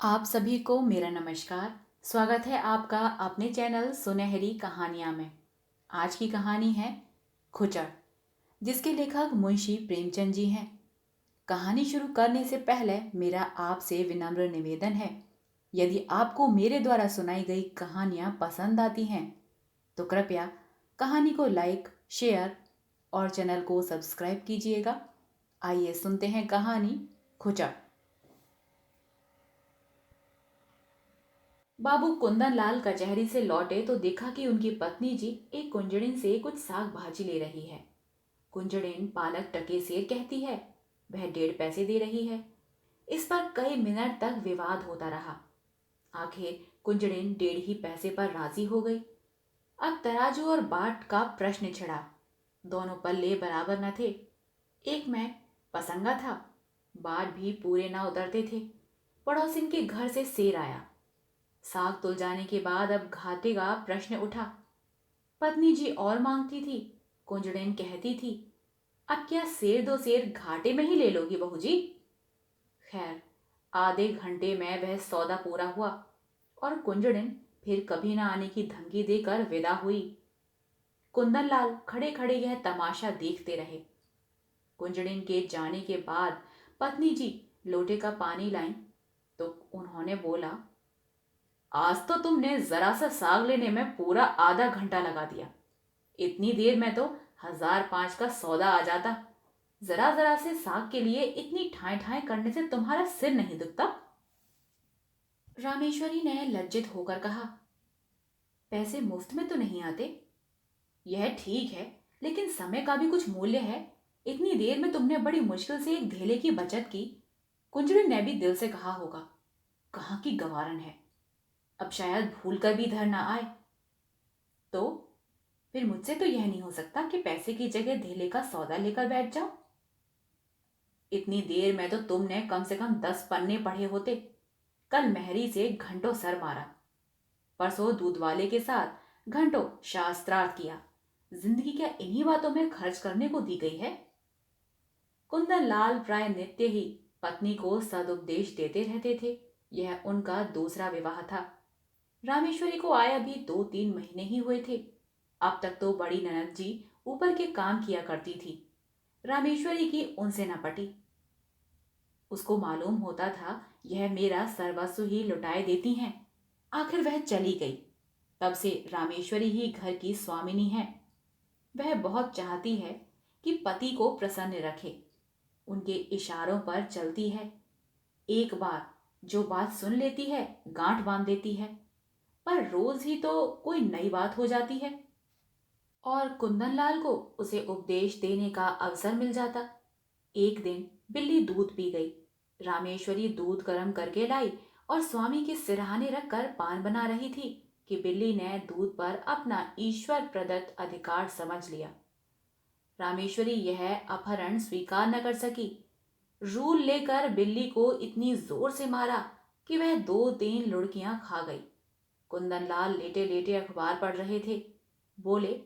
आप सभी को मेरा नमस्कार। स्वागत है आपका अपने चैनल सुनहरी कहानियाँ में। आज की कहानी है खुचर, जिसके लेखक मुंशी प्रेमचंद जी हैं। कहानी शुरू करने से पहले मेरा आपसे विनम्र निवेदन है, यदि आपको मेरे द्वारा सुनाई गई कहानियाँ पसंद आती हैं तो कृपया कहानी को लाइक, शेयर और चैनल को सब्सक्राइब कीजिएगा। आइए सुनते हैं कहानी खुचर। बाबू कुंदन लाल कचहरी से लौटे तो देखा कि उनकी पत्नी जी एक कुंजड़िन से कुछ साग भाजी ले रही है। कुंजड़िन पालक टके सेर कहती है, वह 1.5 पैसे दे रही है। इस पर कई मिनट तक विवाद होता रहा। आखिर कुंजड़िन 1.5 पैसे पर राजी हो गई। अब तराजू और बाट का प्रश्न छिड़ा। दोनों पल्ले बराबर न थे। एक में पसंगा था, बाट भी पूरे ना उतरते थे। पड़ोसिन के घर से सेर आया। साग तुल जाने के बाद अब घाटे का प्रश्न उठा। पत्नी जी और मांगती थी। कुंजड़िन कहती थी, अब क्या सेर दो सेर घाटे में ही ले लोगी बहू जी। खैर, आधे घंटे में वह सौदा पूरा हुआ और कुंजड़िन फिर कभी न आने की धमकी देकर विदा हुई। कुंदन लाल खड़े खड़े यह तमाशा देखते रहे। कुंजड़िन के जाने के बाद पत्नी जी लोटे का पानी लाईं तो उन्होंने बोला, आज तो तुमने जरा सा साग लेने में पूरा आधा घंटा लगा दिया। इतनी देर में तो 1005 का सौदा आ जाता। जरा जरा से साग के लिए इतनी ठाए ठाए करने से तुम्हारा सिर नहीं दुखता। रामेश्वरी ने लज्जित होकर कहा, पैसे मुफ्त में तो नहीं आते। यह ठीक है, लेकिन समय का भी कुछ मूल्य है। इतनी देर में तुमने बड़ी मुश्किल से एक धेले की बचत की। कुंजड़ी ने भी दिल से कहा होगा, कहाँ की गवारन है, अब शायद भूल कर भी इधर ना आए। तो फिर मुझसे तो यह नहीं हो सकता कि पैसे की जगह धेले का सौदा लेकर बैठ जाओ। इतनी देर में तो तुमने कम से कम 10 पन्ने पढ़े होते। कल मेहरी से घंटों सर मारा, परसों दूध वाले के साथ घंटों शास्त्रार्थ किया। जिंदगी क्या इन्हीं बातों में खर्च करने को दी गई है। कुंदन लाल प्राय नित्य ही पत्नी को सदुपदेश देते रहते थे। यह उनका दूसरा विवाह था। रामेश्वरी को आए अभी 2-3 महीने ही हुए थे। अब तक तो बड़ी ननद जी ऊपर के काम किया करती थी। रामेश्वरी की उनसे न पटी। उसको मालूम होता था यह मेरा सर्वस्व ही लुटाए देती हैं। आखिर वह चली गई। तब से रामेश्वरी ही घर की स्वामिनी है। वह बहुत चाहती है कि पति को प्रसन्न रखे। उनके इशारों पर चलती है। एक बार जो बात सुन लेती है गांठ बांध देती है, पर रोज ही तो कोई नई बात हो जाती है और कुंदनलाल को उसे उपदेश देने का अवसर मिल जाता। एक दिन बिल्ली दूध पी गई। रामेश्वरी दूध गर्म करके लाई और स्वामी के सिरहाने रखकर पान बना रही थी कि बिल्ली ने दूध पर अपना ईश्वर प्रदत्त अधिकार समझ लिया। रामेश्वरी यह अपहरण स्वीकार न कर सकी। रूल लेकर बिल्ली को इतनी जोर से मारा कि वह 2-3 लुढ़कियां खा गई। कुंदनलाल लेटे लेटे अखबार पढ़ रहे थे। बोले,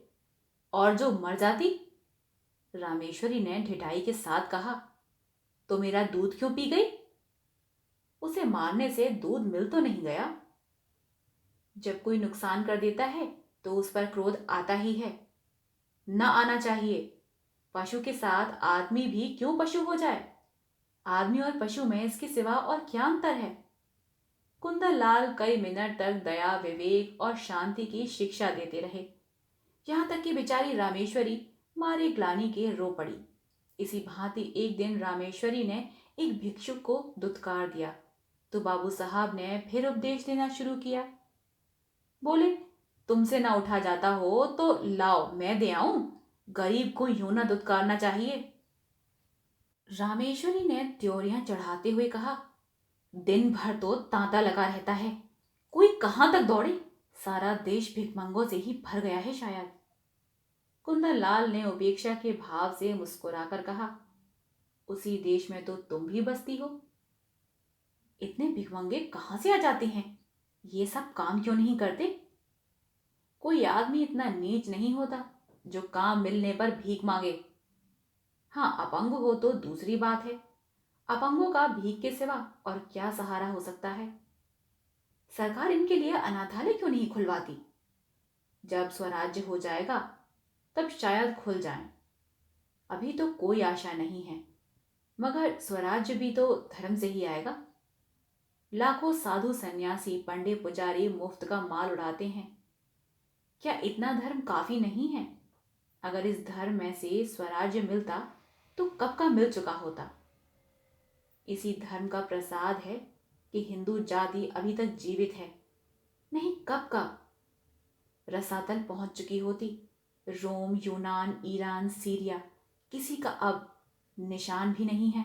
और जो मर जाती। रामेश्वरी ने ढिठाई के साथ कहा, तो मेरा दूध क्यों पी गई। उसे मारने से दूध मिल तो नहीं गया। जब कोई नुकसान कर देता है तो उस पर क्रोध आता ही है, न आना चाहिए। पशु के साथ आदमी भी क्यों पशु हो जाए। आदमी और पशु में इसके सिवा और क्या अंतर है। कुंदन लाल कई मिनट तक दया, विवेक और शांति की शिक्षा देते रहे, यहां तक कि बेचारी रामेश्वरी मारे ग्लानि के रो पड़ी। इसी भांति एक दिन रामेश्वरी ने एक भिक्षुक को दुत्कार दिया तो बाबू साहब ने फिर उपदेश देना शुरू किया। बोले, तुमसे ना उठा जाता हो तो लाओ मैं दे आऊं। गरीब को यूं ना दुत्कारना चाहिए। रामेश्वरी ने त्योरियां चढ़ाते हुए कहा, दिन भर तो तांता लगा रहता है, कोई कहां तक दौड़े। सारा देश भिखमंगों से ही भर गया है शायद। कुंदन लाल ने उपेक्षा के भाव से मुस्कुराकर कहा, उसी देश में तो तुम भी बसती हो। इतने भिखमंगे कहां से आ जाते हैं। ये सब काम क्यों नहीं करते। कोई आदमी इतना नीच नहीं होता जो काम मिलने पर भीख मांगे। हाँ, अपंग हो तो दूसरी बात है। अपंगों का भीख के सिवा और क्या सहारा हो सकता है? सरकार इनके लिए अनाथालय क्यों नहीं खुलवाती? जब स्वराज्य हो जाएगा तब शायद खुल जाएं। अभी तो कोई आशा नहीं है, मगर स्वराज्य भी तो धर्म से ही आएगा। लाखों साधु सन्यासी पंडित पुजारी मुफ्त का माल उड़ाते हैं। क्या इतना धर्म काफी नहीं है? अगर इस धर्म में से स्वराज्य मिलता तो कब का मिल चुका होता। इसी धर्म का प्रसाद है कि हिंदू जाति अभी तक जीवित है, नहीं कब का रसातल पहुंच चुकी होती। रोम, यूनान, ईरान, सीरिया, किसी का अब निशान भी नहीं है।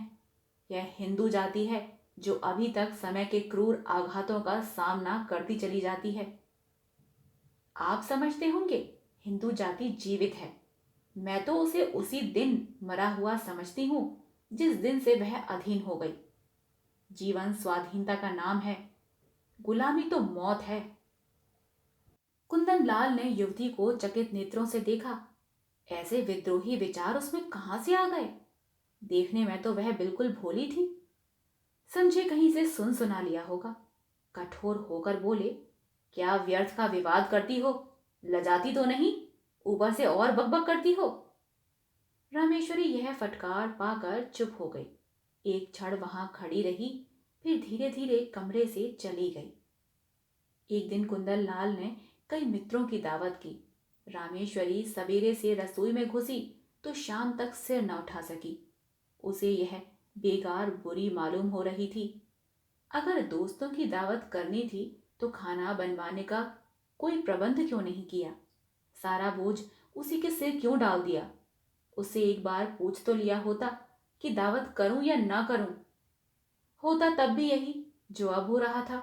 यह हिंदू जाति है जो अभी तक समय के क्रूर आघातों का सामना करती चली जाती है। आप समझते होंगे हिंदू जाति जीवित है। मैं तो उसे उसी दिन मरा हुआ समझती हूं जिस दिन से वह अधीन हो गई। जीवन स्वाधीनता का नाम है, गुलामी तो मौत है। कुंदन लाल ने युवती को चकित नेत्रों से देखा। ऐसे विद्रोही विचार उसमें कहां से आ गए? देखने में तो वह बिल्कुल भोली थी। समझे कहीं से सुन सुना लिया होगा। कठोर होकर बोले, क्या व्यर्थ का विवाद करती हो? लजाती तो नहीं, ऊपर से और बकबक करती हो। रामेश्वरी यह फटकार पाकर चुप हो गई। एक क्षण वहां खड़ी रही, फिर धीरे धीरे कमरे से चली गई। एक दिन कुंदन लाल ने कई मित्रों की दावत की। रामेश्वरी सवेरे से रसोई में घुसी तो शाम तक सिर न उठा सकी। उसे यह बेकार बुरी मालूम हो रही थी। अगर दोस्तों की दावत करनी थी तो खाना बनवाने का कोई प्रबंध क्यों नहीं किया? सारा बोझ उसी के सिर क्यों डाल दिया? उससे एक बार पूछ तो लिया होता कि दावत करूं या ना करूं। होता तब भी यही जो अब हो रहा था।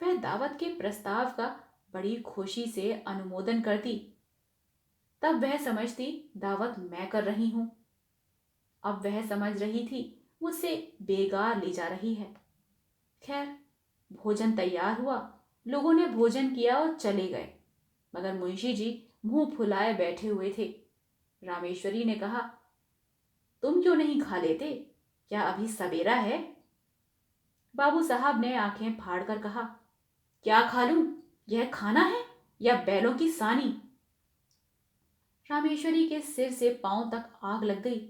वह दावत के प्रस्ताव का बड़ी खुशी से अनुमोदन करती। तब वह समझती दावत मैं कर रही हूं। अब वह समझ रही थी मुझसे बेगार ली जा रही है। खैर, भोजन तैयार हुआ। लोगों ने भोजन किया और चले गए, मगर मुंशी जी मुंह फुलाए बैठे हुए थे। रामेश्वरी ने कहा, तुम क्यों नहीं खा लेते? क्या अभी सवेरा है? बाबू साहब ने आंखें फाड़कर कहा, क्या खा लूं? यह खाना है या बैलों की सानी? रामेश्वरी के सिर से पांव तक आग लग गई।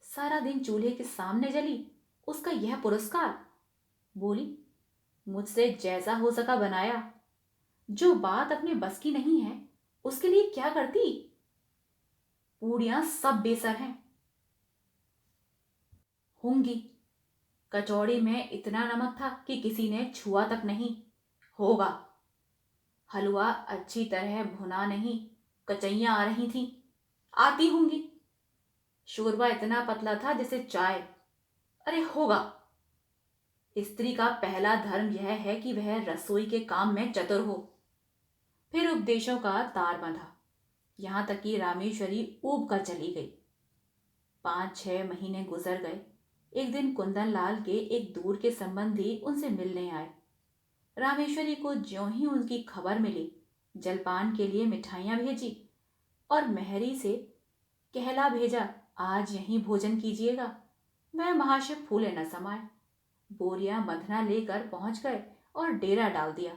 सारा दिन चूल्हे के सामने जली, उसका यह पुरस्कार। बोली, मुझसे जैसा हो सका बनाया। जो बात अपने बस की नहीं है उसके लिए क्या करती? पूड़ियां सब बेसर हैं। होंगी। कचौड़ी में इतना नमक था कि किसी ने छुआ तक नहीं होगा। हलवा अच्छी तरह भुना नहीं, कचैयां आ रही थीं। आती होंगी। शोरबा इतना पतला था जैसे चाय। अरे होगा। स्त्री का पहला धर्म यह है कि वह रसोई के काम में चतुर हो। फिर उपदेशों का तार बंधा, यहां तक कि रामेश्वरी ऊब कर चली गई। 5-6 महीने गुजर गए। एक दिन कुंदन लाल के एक दूर के संबंधी उनसे मिलने आए। रामेश्वरी को ज्यों ही उनकी खबर मिली, जलपान के लिए मिठाइयां भेजी और मेहरी से कहला भेजा, आज यहीं भोजन कीजिएगा। वह महाशय फूले न समाये। बोरियां बंधना लेकर पहुंच गए और डेरा डाल दिया।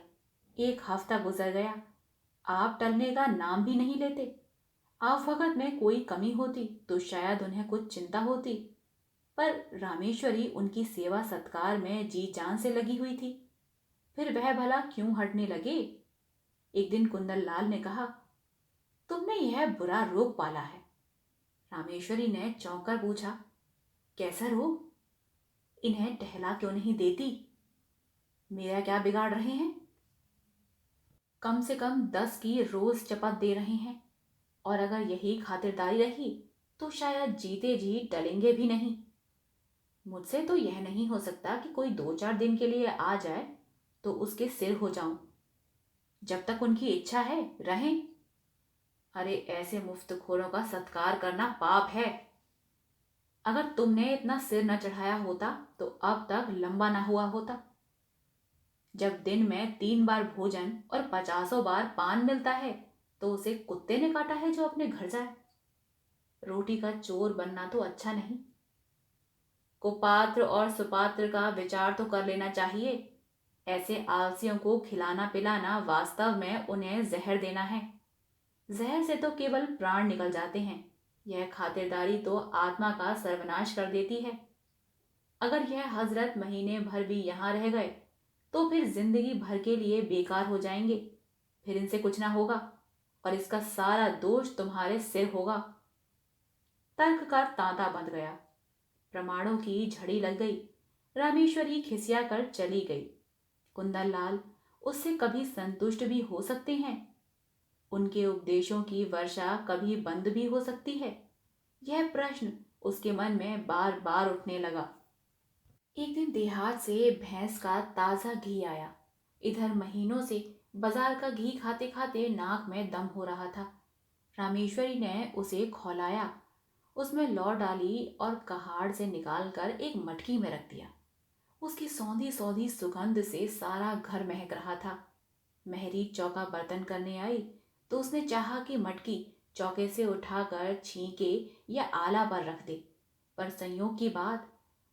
1 हफ्ता गुजर गया। आप टलने का नाम भी नहीं लेते। आवभगत में कोई कमी होती तो शायद उन्हें कुछ चिंता होती, पर रामेश्वरी उनकी सेवा सत्कार में जी जान से लगी हुई थी। फिर वह भला क्यों हटने लगे? एक दिन कुंदन लाल ने कहा, तुमने यह बुरा रोग पाला है। रामेश्वरी ने चौंक कर पूछा, कैसा रोग? इन्हें टहला क्यों नहीं देती? मेरा क्या बिगाड़ रहे हैं? कम से कम 10 की रोज चपत दे रहे हैं, और अगर यही खातिरदारी रही तो शायद जीते जी टलेंगे भी नहीं। मुझसे तो यह नहीं हो सकता कि कोई 2-4 दिन के लिए आ जाए तो उसके सिर हो जाऊं। जब तक उनकी इच्छा है रहें। अरे ऐसे मुफ्तखोरों का सत्कार करना पाप है। अगर तुमने इतना सिर न चढ़ाया होता तो अब तक लंबा ना हुआ होता। जब दिन में 3 बार भोजन और 50 बार पान मिलता है तो उसे कुत्ते ने काटा है जो अपने घर जाए। रोटी का चोर बनना तो अच्छा नहीं। कुपात्र और सुपात्र का विचार तो कर लेना चाहिए। ऐसे आलसियों को खिलाना पिलाना वास्तव में उन्हें जहर देना है। जहर से तो केवल प्राण निकल जाते हैं, यह खातिरदारी तो आत्मा का सर्वनाश कर देती है। अगर यह हजरत महीने भर भी यहाँ रह गए तो फिर जिंदगी भर के लिए बेकार हो जाएंगे। फिर इनसे कुछ ना होगा और इसका सारा दोष तुम्हारे सिर होगा। तर्क का तांता बंध गया। प्रमाणों की झड़ी लग गई। रामेश्वरी खिसिया कर चली गई। कुंदन लाल उससे कभी संतुष्ट भी हो सकते हैं। उनके उपदेशों की वर्षा कभी बंद भी हो सकती है। यह प्रश्न उसके मन में बार बार उठने लगा। एक दिन देहात से भैंस का ताजा घी आया। इधर महीनों से बाजार का घी खाते खाते नाक में दम हो रहा था। रामेश्वरी ने उसे खौलाया, उसमें लौ डाली और कहाड़ से निकालकर एक मटकी में रख दिया। उसकी सौंधी सौंधी सुगंध से सारा घर महक रहा था। मेहरी चौका बर्तन करने आई तो उसने चाहा कि मटकी चौके से उठाकर छींके या आला पर रख दे, पर संयोग की बात,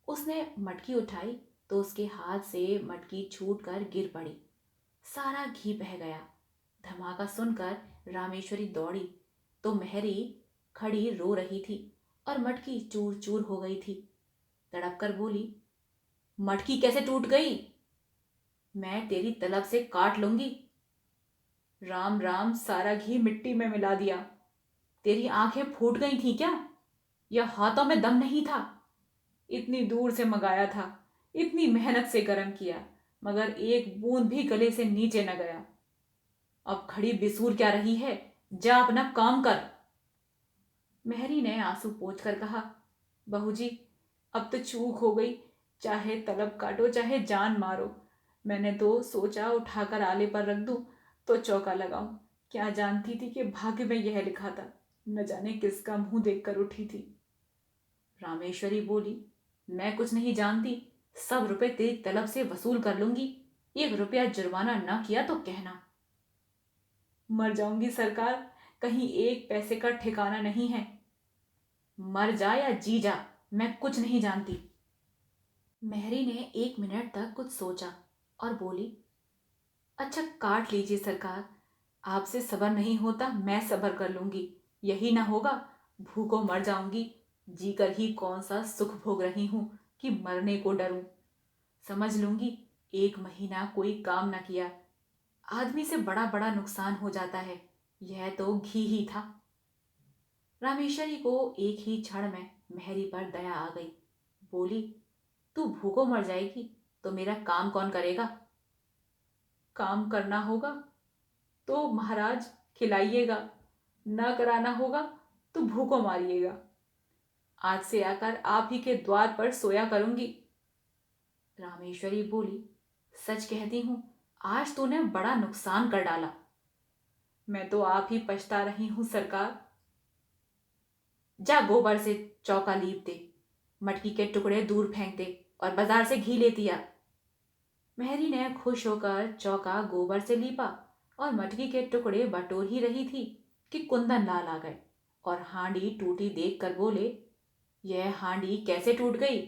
उसने मटकी उठाई तो उसके हाथ से मटकी छूटकर गिर पड़ी। सारा घी बह गया। धमाका सुनकर रामेश्वरी दौड़ी तो मेहरी खड़ी रो रही थी और मटकी चूर चूर हो गई थी। तड़प कर बोली, मटकी कैसे टूट गई? मैं तेरी तलब से काट लूंगी। राम राम, सारा घी मिट्टी में मिला दिया। तेरी आंखें फूट गई थी क्या? या हाथों में दम नहीं था? इतनी दूर से मंगाया था, इतनी मेहनत से गर्म किया, मगर एक बूंद भी गले से नीचे न गया। अब खड़ी बिसूर क्या रही है? जा अपना काम कर। मेहरी ने आंसू पोंछ कर कहा, बहू जी, अब तो चूक हो गई। चाहे तलब काटो चाहे जान मारो। मैंने तो सोचा उठाकर आले पर रख दूं तो चौका लगाऊं। क्या जानती थी कि भाग्य में यह लिखा था। न जाने किसका मुंह देखकर उठी थी। रामेश्वरी बोली, मैं कुछ नहीं जानती। सब रुपए तेरी तलब से वसूल कर लूंगी। 1 रुपया जुर्माना न किया तो कहना। मर जाऊंगी सरकार, कहीं 1 पैसे का ठिकाना नहीं है। मर जा या जी जा, मैं कुछ नहीं जानती। मेहरी ने 1 मिनट तक कुछ सोचा और बोली, अच्छा काट लीजिए सरकार। आपसे सब्र नहीं होता, मैं सब्र कर लूंगी। यही ना होगा, भूखों मर जाऊंगी। जीकर ही कौन सा सुख भोग रही हूं कि मरने को डरूं। समझ लूंगी 1 महीना कोई काम ना किया, आदमी से बड़ा बड़ा नुकसान हो जाता है। यह तो घी ही था। रामेश्वरी को एक ही क्षण में मेहरी पर दया आ गई। बोली, तू भूखों मर जाएगी तो मेरा काम कौन करेगा? काम करना होगा तो महाराज खिलाइएगा, न कराना होगा तो भूखों मारिएगा। आज से आकर आप ही के द्वार पर सोया करूंगी। रामेश्वरी बोली, सच कहती हूं, आज तूने बड़ा नुकसान कर डाला। मैं तो आप ही पछता रही हूं सरकार। जा गोबर से चौका लीप दे, मटकी के टुकड़े दूर फेंक दे और बाजार से घी लेती आ। मेहरी ने खुश होकर चौका गोबर से लीपा और मटकी के टुकड़े बटोर ही रही थी कि कुंदन लाल आ गए और हांडी टूटी देखकर बोले, यह हांडी कैसे टूट गई?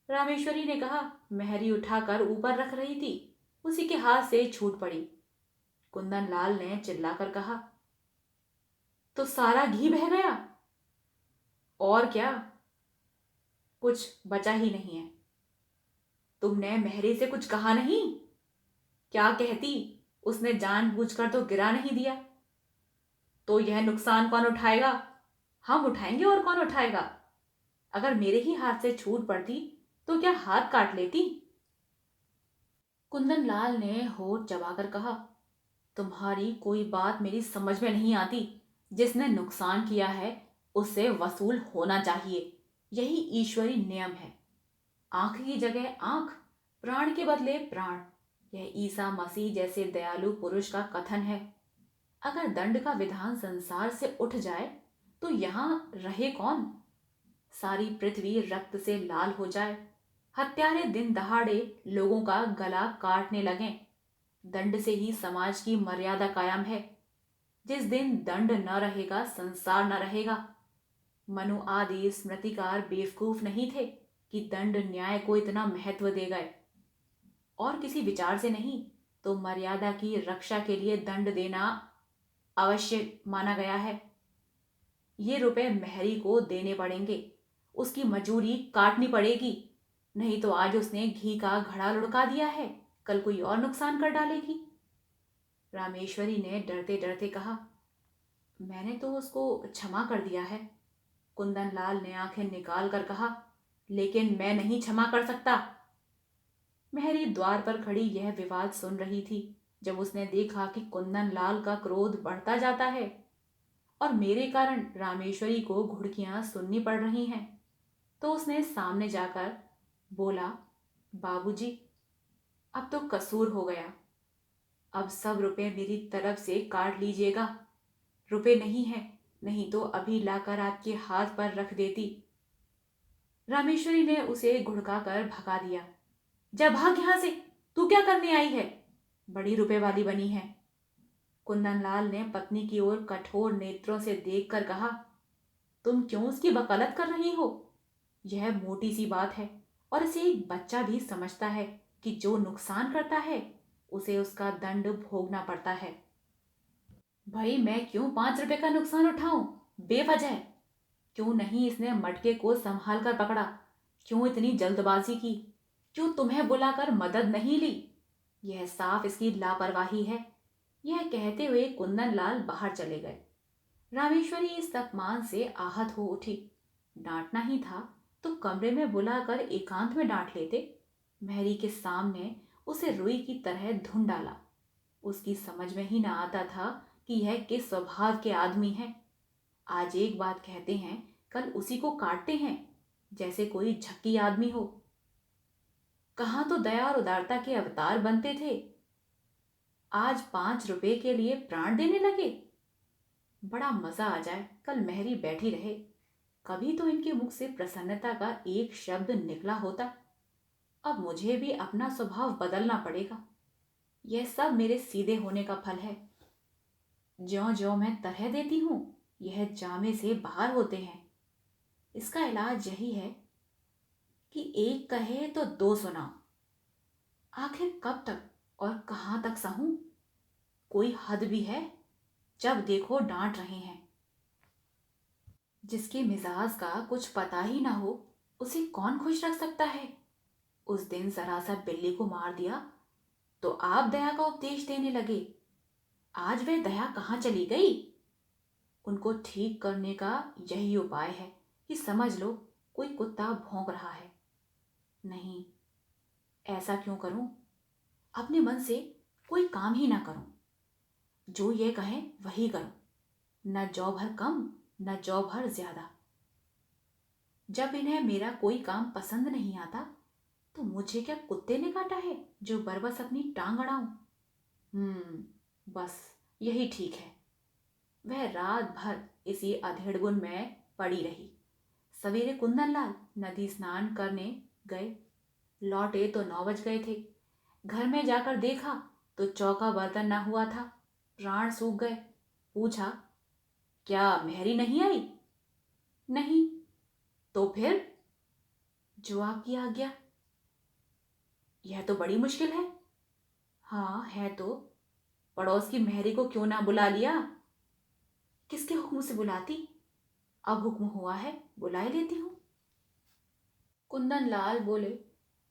रामेश्वरी ने कहा, मेहरी उठाकर ऊपर रख रही थी, उसी के हाथ से छूट पड़ी। कुंदन लाल ने चिल्लाकर कहा, तो सारा घी बह गया? और क्या, कुछ बचा ही नहीं है। तुमने मेहरी से कुछ कहा नहीं? क्या कहती, उसने जानबूझकर तो गिरा नहीं दिया। तो यह नुकसान कौन उठाएगा? हम उठाएंगे और कौन उठाएगा? अगर मेरे ही हाथ से छूट पड़ती तो क्या हाथ काट लेती? कुंदन लाल ने होठ चबाकर कहा, तुम्हारी कोई बात मेरी समझ में नहीं आती। जिसने नुकसान किया है उससे वसूल होना चाहिए, यही ईश्वरी नियम है। आंख की जगह आंख, प्राण के बदले प्राण, यह ईसा मसीह जैसे दयालु पुरुष का कथन है। अगर दंड का विधान संसार से उठ जाए तो यहां रहे कौन? सारी पृथ्वी रक्त से लाल हो जाए, हत्यारे दिन दहाड़े लोगों का गला काटने लगें, दंड से ही समाज की मर्यादा कायम है। जिस दिन दंड न रहेगा संसार न रहेगा। मनु आदि स्मृतिकार बेवकूफ नहीं थे। कि दंड न्याय को इतना महत्व दे गए, और किसी विचार से नहीं, तो मर्यादा की रक्षा के लिए दंड देना आवश्यक माना गया है। ये रुपए मेहरी को देने पड़ेंगे, उसकी मजूरी काटनी पड़ेगी, नहीं तो आज उसने घी का घड़ा लुढ़का दिया है, कल कोई और नुकसान कर डालेगी। रामेश्वरी ने डरते डरते कहा, मैंने तो उसको क्षमा कर दिया है। कुंदन लाल ने आंखें निकाल कर कहा, लेकिन मैं नहीं क्षमा कर सकता। मेहरी द्वार पर खड़ी यह विवाद सुन रही थी। जब उसने देखा कि कुंदन लाल का क्रोध बढ़ता जाता है और मेरे कारण रामेश्वरी को घुड़कियां सुननी पड़ रही हैं, तो उसने सामने जाकर बोला, बाबूजी, अब तो कसूर हो गया। अब सब रुपए मेरी तरफ से काट लीजिएगा। रुपए नहीं है, नहीं तो अभी लाकर आपके हाथ पर रख देती। रामेश्वरी ने उसे घुड़का कर भगा दिया। जा भाग यहां से, तू क्या करने आई है? बड़ी रुपए वाली बनी है। कुंदनलाल ने पत्नी की ओर कठोर नेत्रों से देखकर कहा, तुम क्यों उसकी वकालत कर रही हो? यह मोटी सी बात है, और इसे एक बच्चा भी समझता है कि जो नुकसान करता है उसे उसका दंड भोगना पड़ता है। भाई मैं क्यों 5 रुपए का नुकसान उठाऊं बेवजह? क्यों नहीं इसने मटके को संभाल कर पकड़ा? क्यों इतनी जल्दबाजी की? क्यों तुम्हें बुलाकर मदद नहीं ली? यह साफ इसकी लापरवाही है। यह कहते हुए कुंदन लाल बाहर चले गए। रामेश्वरी इस अपमान से आहत हो उठी। डांटना ही था तो कमरे में बुलाकर एकांत में डांट लेते। मेहरी के सामने उसे रुई की तरह धुन डाला। उसकी समझ में ही ना आता था कि यह किस स्वभाव के आदमी हैं। आज एक बात कहते हैं, कल उसी को काटते हैं, जैसे कोई झक्की आदमी हो। कहाँ तो दया और उदारता के अवतार बनते थे, आज 5 रुपए के लिए प्राण देने लगे। बड़ा मजा आ जाए कल मेहरी बैठी रहे, कभी तो इनके मुख से प्रसन्नता का एक शब्द निकला होता। अब मुझे भी अपना स्वभाव बदलना पड़ेगा। यह सब मेरे सीधे होने का फल है। ज्यों ज्यों मैं तरह देती हूं, यह जामे से बाहर होते हैं। इसका इलाज यही है कि एक कहे तो दो सुनाओ। आखिर कब तक और कहां तक सहूं? कोई हद भी है? जब देखो डांट रहे हैं। जिसके मिजाज का कुछ पता ही ना हो, उसे कौन खुश रख सकता है? उस दिन जरा सा बिल्ली को मार दिया तो आप दया का उपदेश देने लगे। आज वह दया कहाँ चली गई? उनको ठीक करने का यही उपाय है कि समझ लो कोई कुत्ता भौंक रहा है। नहीं, ऐसा क्यों करूं? अपने मन से कोई काम ही ना करूं। जो ये कहे वही करूं, न जौ भर कम न जौ भर ज्यादा। जब इन्हें मेरा कोई काम पसंद नहीं आता तो मुझे क्या कुत्ते ने काटा है जो बरबस अपनी टांग अड़ाऊं? बस यही ठीक है। वह रात भर इसी अधेड़बुन में पड़ी रही। सवेरे कुंदनलाल नदी स्नान करने गए। लौटे तो 9 बज गए थे। घर में जाकर देखा तो चौका बर्तन ना हुआ था। प्राण सूख गए। पूछा, क्या मेहरी नहीं आई? नहीं। तो फिर? जो आपकी आज्ञा। यह तो बड़ी मुश्किल है। हाँ है तो। पड़ोस की मेहरी को क्यों ना बुला लिया? किसके हुक्म से बुलाती? अब हुक्म हुआ है, बुला लेती हूँ। कुंदन लाल बोले,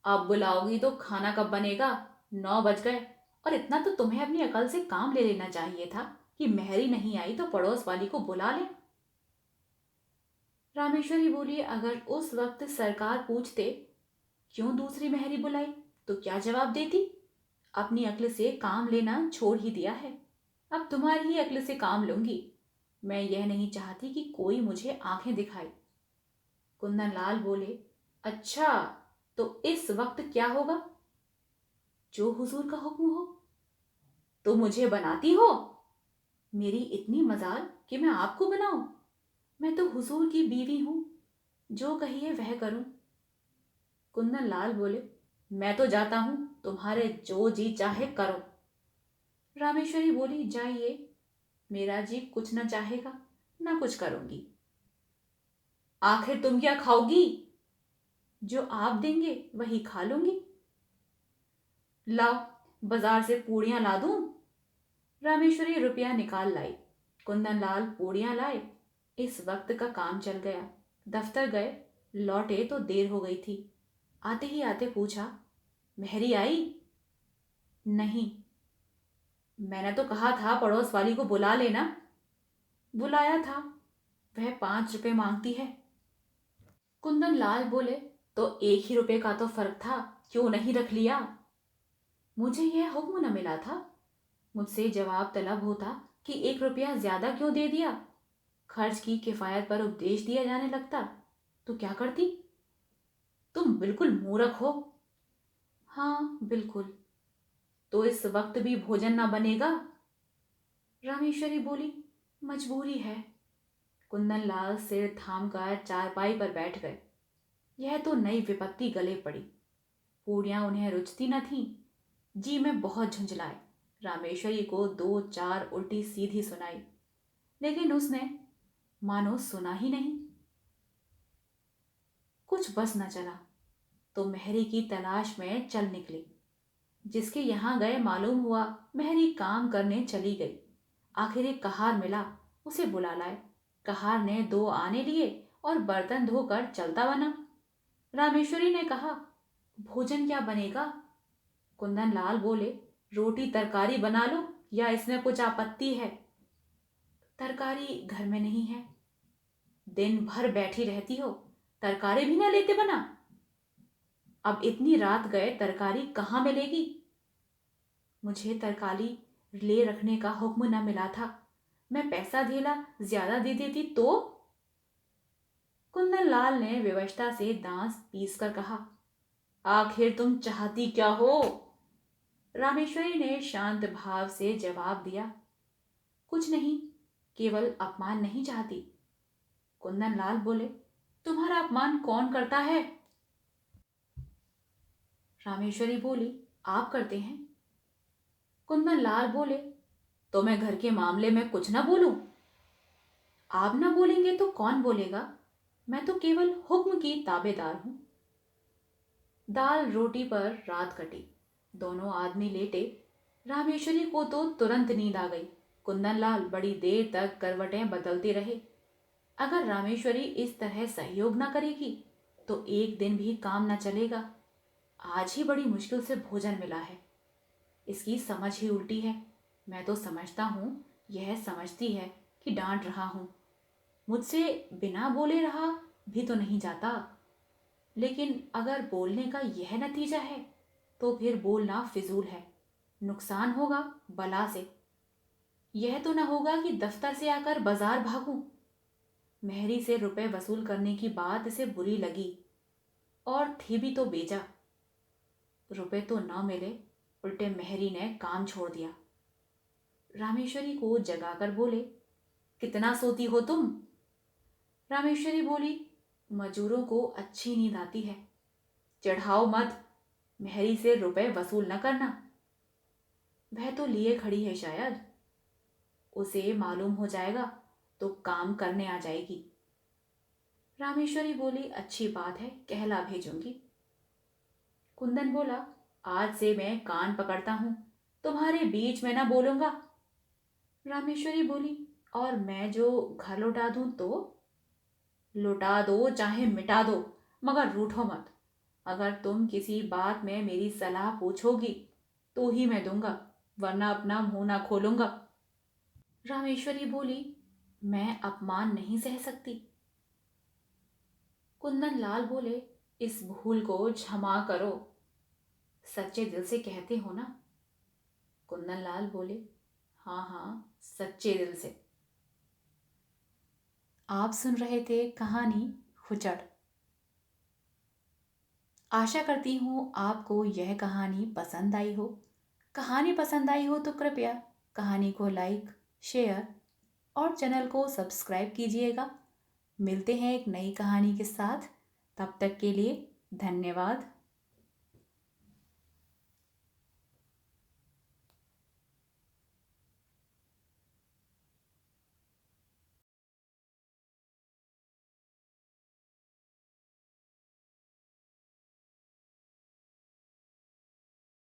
अब बुलाओगी तो खाना कब बनेगा? 9 बज गए, और इतना तो तुम्हें अपनी अकल से काम ले लेना चाहिए था कि मेहरी नहीं आई तो पड़ोस वाली को बुला ले। रामेश्वरी बोली, अगर उस वक्त सरकार पूछते क्यों दूसरी मेहरी बुलाई तो क्या जवाब देती? अपनी अक्ल से काम लेना छोड़ ही दिया है। अब तुम्हारी ही अक्ल से काम लूंगी। मैं यह नहीं चाहती कि कोई मुझे आंखें दिखाए। कुंदन लाल बोले, अच्छा, तो इस वक्त क्या होगा? जो हुजूर का हुक्म हो। तो मुझे बनाती हो? मेरी इतनी मजाल कि मैं आपको बनाऊं? मैं तो हुजूर की बीवी हूं, जो कहिए वह करूं। कुंदन लाल बोले, मैं तो जाता हूं, तुम्हारे जो जी चाहे करो। रामेश्वरी बोली, जाइए, मेरा जी कुछ न चाहेगा ना कुछ करूंगी। आखिर तुम क्या खाओगी? जो आप देंगे वही खा लूंगी। लाओ, बाजार से पूड़ियां ला दूं? रामेश्वरी रुपया निकाल लाई। कुंदनलाल पूड़ियां लाए। इस वक्त का काम चल गया। दफ्तर गए, लौटे तो देर हो गई थी। आते ही आते पूछा, मेहरी आई? नहीं। मैंने तो कहा था पड़ोस वाली को बुला लेना। बुलाया था, वह 5 रुपए मांगती है। कुंदन लाल बोले, तो 1 ही रुपए का तो फर्क था, क्यों नहीं रख लिया? मुझे यह हुक्म न मिला था। मुझसे जवाब तलब होता कि 1 रुपया ज्यादा क्यों दे दिया। खर्च की किफायत पर उपदेश दिया जाने लगता तो क्या करती? तुम बिल्कुल मूर्ख हो। हाँ बिल्कुल। तो इस वक्त भी भोजन ना बनेगा? रामेश्वरी बोली, मजबूरी है। कुंदन लाल सिर थाम कर चारपाई पर बैठ गए। यह तो नई विपत्ति गले पड़ी। पूड़ियां उन्हें रुचती न थीं। जी में बहुत झुंझलाए। रामेश्वरी को 2-4 उल्टी सीधी सुनाई, लेकिन उसने मानो सुना ही नहीं। कुछ बस न चला तो मेहरी की तलाश में चल निकली। जिसके यहां गए मालूम हुआ मेहरी काम करने चली गई। आखिर एक कहार मिला, उसे बुला लाए। कहार ने 2 आने लिए और बर्तन धोकर चलता बना। रामेश्वरी ने कहा, भोजन क्या बनेगा? कुंदन लाल बोले, रोटी तरकारी बना लो या इसमें कुछ आपत्ति है? तरकारी घर में नहीं है। दिन भर बैठी रहती हो, तरकारी भी ना लेते बना? अब इतनी रात गए तरकारी कहाँ मिलेगी? मुझे तरकारी ले रखने का हुक्म न मिला था। मैं पैसा धेला ज्यादा दे देती तो? कुंदन लाल ने विवशता से दांत पीस कर कहा, आखिर तुम चाहती क्या हो? रामेश्वरी ने शांत भाव से जवाब दिया, कुछ नहीं, केवल अपमान नहीं चाहती। कुंदन लाल बोले, तुम्हारा अपमान कौन करता है? रामेश्वरी बोली, आप करते हैं। कुंदन लाल बोले, तो मैं घर के मामले में कुछ ना बोलूं? आप ना बोलेंगे तो कौन बोलेगा? मैं तो केवल हुक्म की ताबेदार हूं। दाल रोटी पर रात कटी। दोनों आदमी लेटे। रामेश्वरी को तो तुरंत नींद आ गई। कुंदनलाल बड़ी देर तक करवटें बदलते रहे। अगर रामेश्वरी इस तरह सहयोग न करेगी तो एक दिन भी काम न चलेगा। आज ही बड़ी मुश्किल से भोजन मिला है। इसकी समझ ही उल्टी है। मैं तो समझता हूं यह समझती है कि डांट रहा हूं। मुझसे बिना बोले रहा भी तो नहीं जाता। लेकिन अगर बोलने का यह नतीजा है तो फिर बोलना फिजूल है। नुकसान होगा बला से। यह तो न होगा कि दफ्तर से आकर बाजार भागूं। मेहरी से रुपए वसूल करने की बात इसे बुरी लगी और थी भी तो बेजा। रुपए तो न मिले, उल्टे मेहरी ने काम छोड़ दिया। रामेश्वरी को जगाकर बोले, कितना सोती हो तुम? रामेश्वरी बोली, मजूरों को अच्छी नींद आती है। चढ़ाओ मत, मेहरी से रुपए वसूल न करना। वह तो लिए खड़ी है, शायद उसे मालूम हो जाएगा तो काम करने आ जाएगी। रामेश्वरी बोली, अच्छी बात है, कहला भेजूंगी। कुंदन बोला, आज से मैं कान पकड़ता हूं, तुम्हारे बीच में ना बोलूंगा। रामेश्वरी बोली, और मैं जो घर लौटा दूं तो? लौटा दो चाहे मिटा दो, मगर रूठो मत। अगर तुम किसी बात में मेरी सलाह पूछोगी तो ही मैं दूंगा, वरना अपना मुंह ना खोलूंगा। रामेश्वरी बोली, मैं अपमान नहीं सह सकती। कुंदन लाल बोले, इस भूल को क्षमा करो। सच्चे दिल से कहते हो ना? कुंदन लाल बोले, हाँ हाँ, सच्चे दिल से। आप सुन रहे थे कहानी खुचड़। आशा करती हूँ आपको यह कहानी पसंद आई हो। कहानी पसंद आई हो तो कृपया कहानी को लाइक, शेयर और चैनल को सब्सक्राइब कीजिएगा। मिलते हैं एक नई कहानी के साथ। तब तक के लिए धन्यवाद।